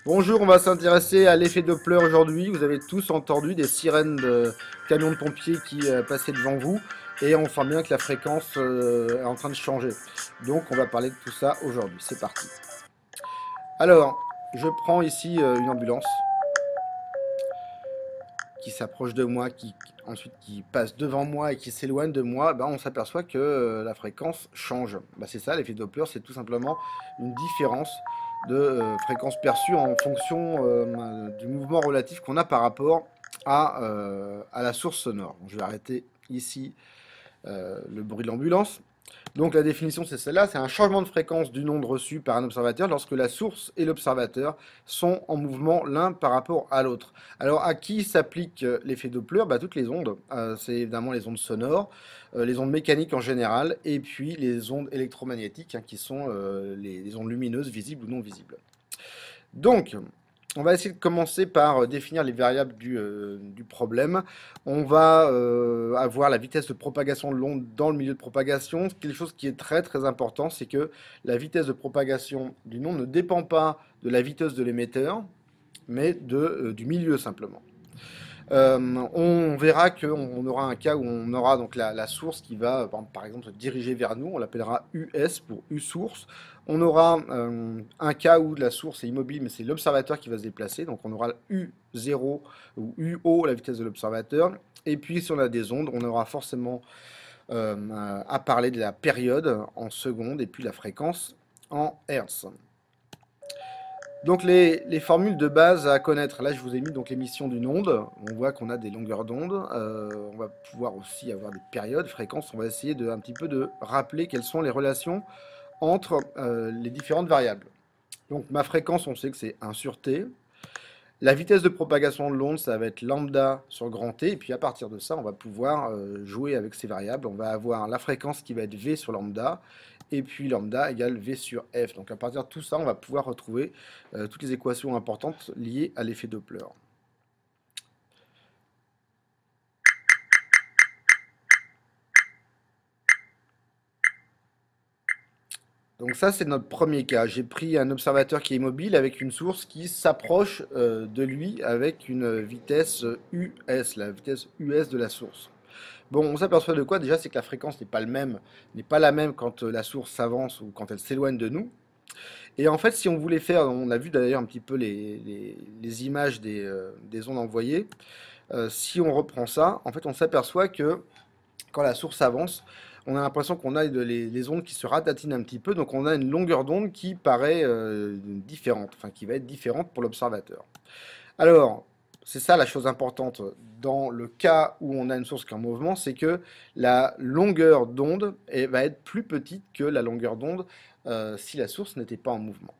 Bonjour, on va s'intéresser à l'effet Doppler aujourd'hui. Vous avez tous entendu des sirènes de camions de pompiers qui passaient devant vous et on sent bien que la fréquence est en train de changer. Donc on va parler de tout ça aujourd'hui. C'est parti. Alors, je prends ici une ambulance qui s'approche de moi, ensuite qui passe devant moi et qui s'éloigne de moi. Ben, on s'aperçoit que la fréquence change. Ben, c'est ça, l'effet Doppler, c'est tout simplement une différence de fréquence perçue en fonction du mouvement relatif qu'on a par rapport à la source sonore. Donc, je vais arrêter ici le bruit de l'ambulance. Donc la définition c'est celle-là, c'est un changement de fréquence d'une onde reçue par un observateur lorsque la source et l'observateur sont en mouvement l'un par rapport à l'autre. Alors à qui s'applique l'effet Doppler? Bah, toutes les ondes, c'est évidemment les ondes sonores, les ondes mécaniques en général, et puis les ondes électromagnétiques, hein, qui sont les ondes lumineuses, visibles ou non visibles. Donc, on va essayer de commencer par définir les variables du problème. On va avoir la vitesse de propagation de l'onde dans le milieu de propagation. Quelque chose qui est très très important, c'est que la vitesse de propagation d'une onde ne dépend pas de la vitesse de l'émetteur, mais du milieu simplement. On verra qu'on aura un cas où on aura donc la source qui va, par exemple, se diriger vers nous. On l'appellera US pour U source. On aura un cas où la source est immobile, mais c'est l'observateur qui va se déplacer. Donc on aura U0 ou UO, la vitesse de l'observateur. Et puis si on a des ondes, on aura forcément à parler de la période en secondes et puis la fréquence en hertz. Donc les formules de base à connaître, là je vous ai mis donc l'émission d'une onde, on voit qu'on a des longueurs d'onde, on va pouvoir aussi avoir des périodes, fréquences, on va essayer un petit peu de rappeler quelles sont les relations entre les différentes variables. Donc ma fréquence, on sait que c'est 1 sur T, la vitesse de propagation de l'onde, ça va être lambda sur grand T, et puis à partir de ça, on va pouvoir jouer avec ces variables. On va avoir la fréquence qui va être V sur lambda, et puis lambda égale V sur F. Donc à partir de tout ça, on va pouvoir retrouver toutes les équations importantes liées à l'effet Doppler. Donc ça, c'est notre premier cas. J'ai pris un observateur qui est immobile avec une source qui s'approche de lui avec une vitesse US, la vitesse US de la source. Bon, on s'aperçoit de quoi? Déjà, c'est que la fréquence n'est pas la même quand la source s'avance ou quand elle s'éloigne de nous. Et en fait, si on voulait faire, on a vu d'ailleurs un petit peu les images des ondes envoyées, si on reprend ça, en fait, on s'aperçoit que quand la source avance, on a l'impression qu'on a les ondes qui se ratatinent un petit peu, donc on a une longueur d'onde qui paraît différente, enfin qui va être différente pour l'observateur. Alors, c'est ça la chose importante dans le cas où on a une source qui est en mouvement, c'est que la longueur d'onde va être plus petite que la longueur d'onde si la source n'était pas en mouvement.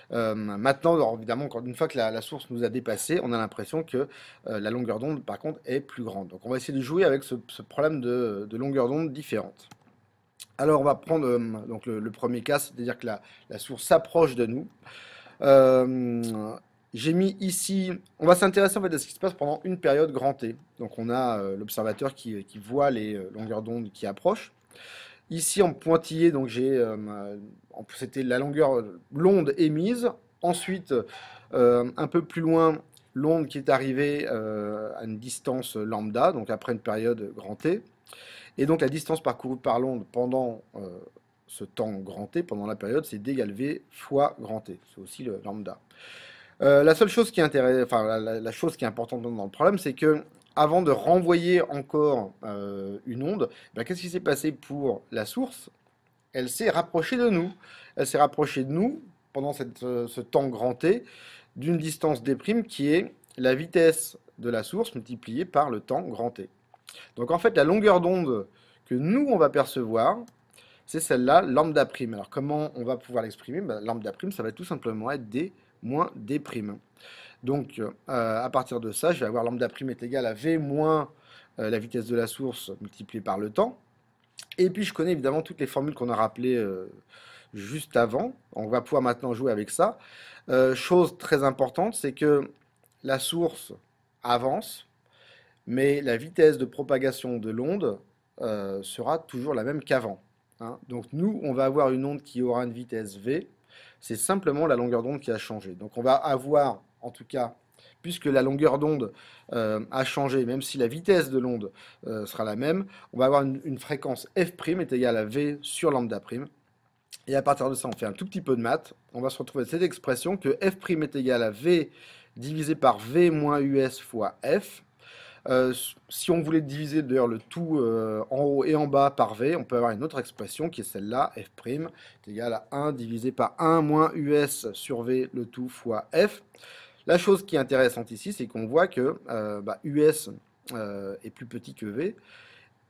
Maintenant, alors évidemment, une fois que la source nous a dépassé, on a l'impression que la longueur d'onde, par contre, est plus grande. Donc on va essayer de jouer avec ce problème de longueur d'onde différente. Alors on va prendre donc le premier cas, c'est-à-dire que la source s'approche de nous. Euh, j'ai mis ici, on va s'intéresser en fait à ce qui se passe pendant une période grand T. Donc on a l'observateur qui voit les longueurs d'onde qui approchent. Ici en pointillé, donc c'était la longueur, l'onde émise. Ensuite, un peu plus loin, l'onde qui est arrivée à une distance lambda, donc après une période grand T. Et donc la distance parcourue par l'onde pendant ce temps grand T, pendant la période, c'est d égale V fois grand T. C'est aussi le lambda. La seule chose qui est enfin la chose qui est importante dans le problème, c'est que avant de renvoyer encore une onde, ben, qu'est-ce qui s'est passé pour la source? Elle s'est rapprochée de nous. Elle s'est rapprochée de nous pendant ce temps grand T d'une distance d' qui est la vitesse de la source multipliée par le temps grand T. Donc en fait, la longueur d'onde que nous, on va percevoir, c'est celle-là, lambda prime. Alors comment on va pouvoir l'exprimer? Ben, lambda prime, ça va tout simplement être d moins d prime. Donc à partir de ça, je vais avoir lambda prime est égal à v moins la vitesse de la source multipliée par le temps. Et puis je connais évidemment toutes les formules qu'on a rappelées juste avant. On va pouvoir maintenant jouer avec ça. Chose très importante, c'est que la source avance, mais la vitesse de propagation de l'onde sera toujours la même qu'avant, hein. Donc nous, on va avoir une onde qui aura une vitesse v, C'est simplement la longueur d'onde qui a changé. Donc on va avoir, en tout cas, puisque la longueur d'onde a changé, même si la vitesse de l'onde sera la même, on va avoir une fréquence f' est égale à v sur lambda prime. Et à partir de ça, on fait un tout petit peu de maths. On va se retrouver avec cette expression que f' est égal à v divisé par v moins us fois f. Si on voulait diviser d'ailleurs le tout en haut et en bas par v, on peut avoir une autre expression qui est celle-là, f' est égal à 1 divisé par 1 moins us sur v le tout fois f. La chose qui est intéressante ici, c'est qu'on voit que us est plus petit que v,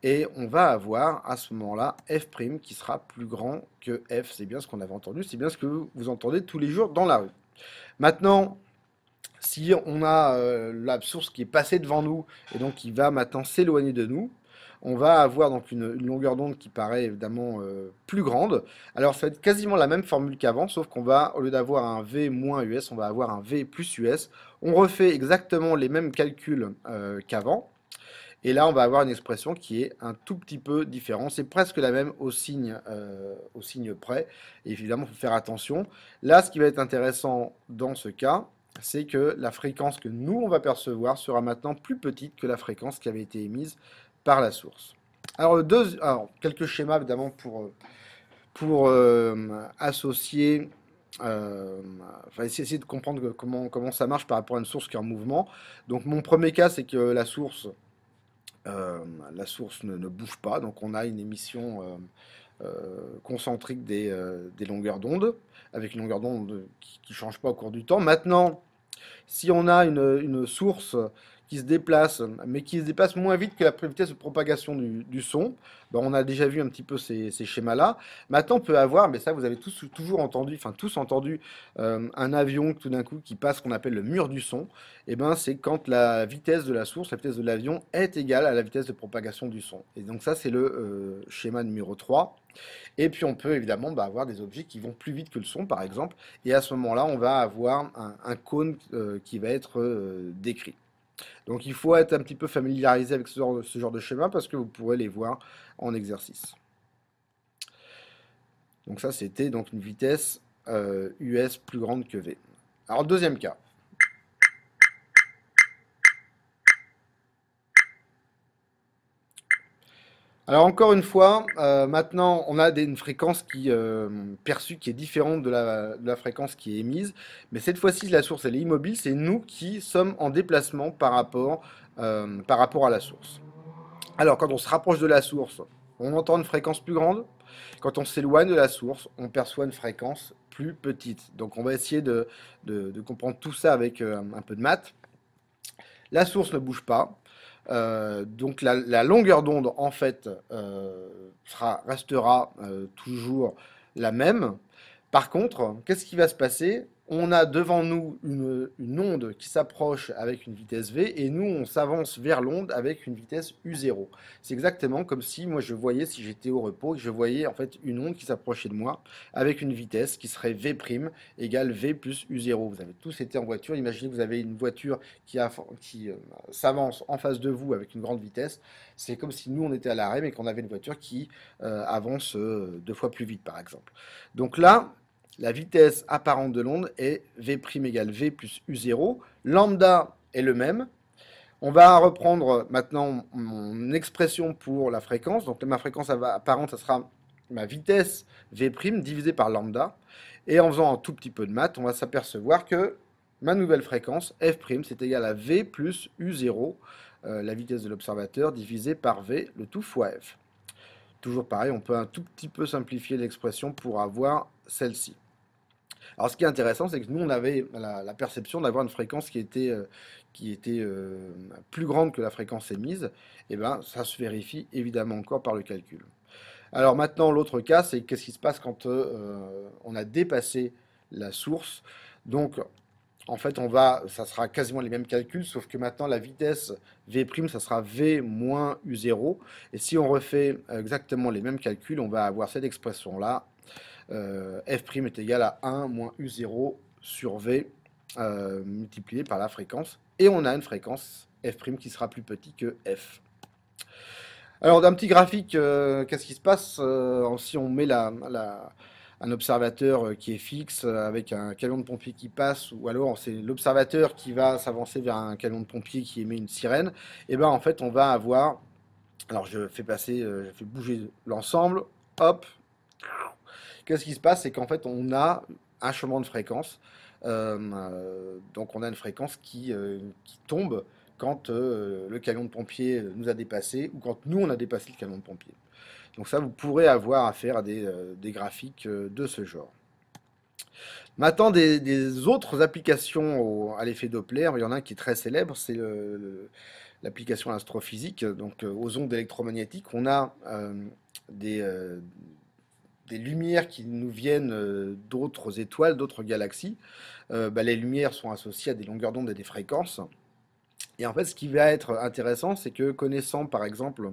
et on va avoir à ce moment-là f' qui sera plus grand que f. C'est bien ce qu'on avait entendu, c'est bien ce que vous entendez tous les jours dans la rue. Maintenant, si on a la source qui est passée devant nous et donc qui va maintenant s'éloigner de nous, on va avoir donc une longueur d'onde qui paraît évidemment plus grande. Alors ça va être quasiment la même formule qu'avant, sauf qu'on va, au lieu d'avoir un V moins US, on va avoir un V plus US. On refait exactement les mêmes calculs qu'avant. Et là, on va avoir une expression qui est un tout petit peu différente. C'est presque la même au signe près. Et évidemment, il faut faire attention. Là, ce qui va être intéressant dans ce cas, c'est que la fréquence que nous, on va percevoir sera maintenant plus petite que la fréquence qui avait été émise par la source. Alors, quelques schémas, évidemment, pour associer, essayer de comprendre comment ça marche par rapport à une source qui est en mouvement. Donc, mon premier cas, c'est que la source ne bouge pas, donc on a une émission concentrique des longueurs d'onde, avec une longueur d'onde qui ne change pas au cours du temps. Maintenant, si on a une source qui se déplace, mais qui se déplace moins vite que la vitesse de propagation du son, ben on a déjà vu un petit peu ces schémas-là. Maintenant, on peut avoir, mais ça vous avez toujours entendu, enfin tous entendu, un avion tout d'un coup qui passe ce qu'on appelle le mur du son. Et ben c'est quand la vitesse de la source, la vitesse de l'avion est égale à la vitesse de propagation du son. Et donc ça c'est le schéma numéro 3. Et puis on peut évidemment avoir des objets qui vont plus vite que le son, par exemple. Et à ce moment-là, on va avoir un cône qui va être décrit. Donc il faut être un petit peu familiarisé avec ce genre de schéma parce que vous pourrez les voir en exercice. Donc ça, c'était donc une vitesse US plus grande que V. Alors deuxième cas. Alors encore une fois, maintenant on a une fréquence perçue qui est différente de la fréquence qui est émise, mais cette fois-ci la source elle est immobile, c'est nous qui sommes en déplacement par rapport à la source. Alors quand on se rapproche de la source, on entend une fréquence plus grande, quand on s'éloigne de la source, on perçoit une fréquence plus petite. Donc on va essayer de comprendre tout ça avec un peu de maths. La source ne bouge pas. Donc la longueur d'onde en fait restera toujours la même. Par contre, qu'est-ce qui va se passer? On a devant nous une onde qui s'approche avec une vitesse v et nous on s'avance vers l'onde avec une vitesse u0. C'est exactement comme si moi je voyais, si j'étais au repos, je voyais en fait une onde qui s'approchait de moi avec une vitesse qui serait v' égale v plus u0. Vous avez tous été en voiture, imaginez que vous avez une voiture qui s'avance en face de vous avec une grande vitesse. C'est comme si nous on était à l'arrêt mais qu'on avait une voiture qui avance 2 fois plus vite par exemple. Donc là, la vitesse apparente de l'onde est v' égale v plus u0. Lambda est le même. On va reprendre maintenant mon expression pour la fréquence. Donc ma fréquence apparente, ça sera ma vitesse v' divisée par lambda. Et en faisant un tout petit peu de maths, on va s'apercevoir que ma nouvelle fréquence, f', c'est égal à v plus u0, la vitesse de l'observateur, divisée par v, le tout fois f. Toujours pareil, on peut un tout petit peu simplifier l'expression pour avoir celle-ci. Alors ce qui est intéressant, c'est que nous, on avait la perception d'avoir une fréquence qui était plus grande que la fréquence émise. Et bien, ça se vérifie évidemment encore par le calcul. Alors maintenant, l'autre cas, c'est qu'est-ce qui se passe quand on a dépassé la source. Donc, en fait, ça sera quasiment les mêmes calculs, sauf que maintenant, la vitesse v', ça sera v moins u0. Et si on refait exactement les mêmes calculs, on va avoir cette expression-là. F' est égal à 1 moins u0 sur v multiplié par la fréquence. Et on a une fréquence f' qui sera plus petit que f. Alors, d'un petit graphique, qu'est-ce qui se passe si on met un observateur qui est fixe avec un camion de pompiers qui passe, ou alors c'est l'observateur qui va s'avancer vers un camion de pompiers qui émet une sirène, et ben en fait on va avoir, alors je fais bouger l'ensemble, hop, qu'est-ce qui se passe? C'est qu'en fait, on a un changement de fréquence. Donc, on a une fréquence qui tombe quand le camion de pompier nous a dépassé ou quand nous, on a dépassé le camion de pompier. Donc ça, vous pourrez avoir affaire à des graphiques de ce genre. Maintenant, des autres applications à l'effet Doppler, il y en a un qui est très célèbre, c'est l'application astrophysique, donc aux ondes électromagnétiques. On a des, euh, des lumières qui nous viennent d'autres étoiles, d'autres galaxies. Bah, les lumières sont associées à des longueurs d'onde et des fréquences. Et en fait, ce qui va être intéressant, c'est que connaissant par exemple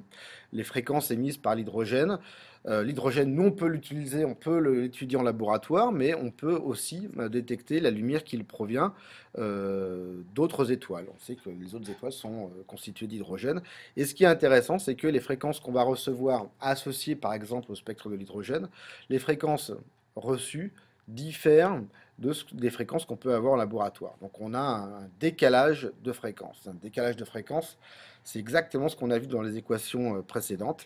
les fréquences émises par l'hydrogène, nous on peut l'utiliser, on peut l'étudier en laboratoire, mais on peut aussi détecter la lumière qui provient d'autres étoiles. On sait que les autres étoiles sont constituées d'hydrogène. Et ce qui est intéressant, c'est que les fréquences qu'on va recevoir associées par exemple au spectre de l'hydrogène, les fréquences reçues diffèrent des fréquences qu'on peut avoir en laboratoire. Donc on a un décalage de fréquences. Un décalage de fréquences, c'est exactement ce qu'on a vu dans les équations précédentes.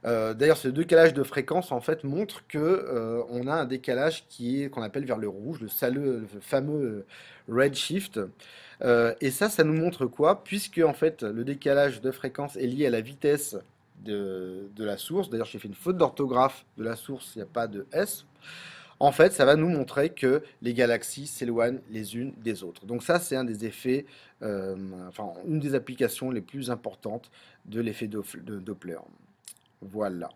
D'ailleurs, ce décalage de fréquences en fait montre que on a un décalage qui est qu'on appelle vers le rouge, le fameux redshift. Et ça nous montre quoi? Puisque en fait le décalage de fréquence est lié à la vitesse de la source. D'ailleurs, j'ai fait une faute d'orthographe de la source, il n'y a pas de S. En fait, ça va nous montrer que les galaxies s'éloignent les unes des autres. Donc ça, c'est un des effets, enfin, une des applications les plus importantes de l'effet de Doppler. Voilà.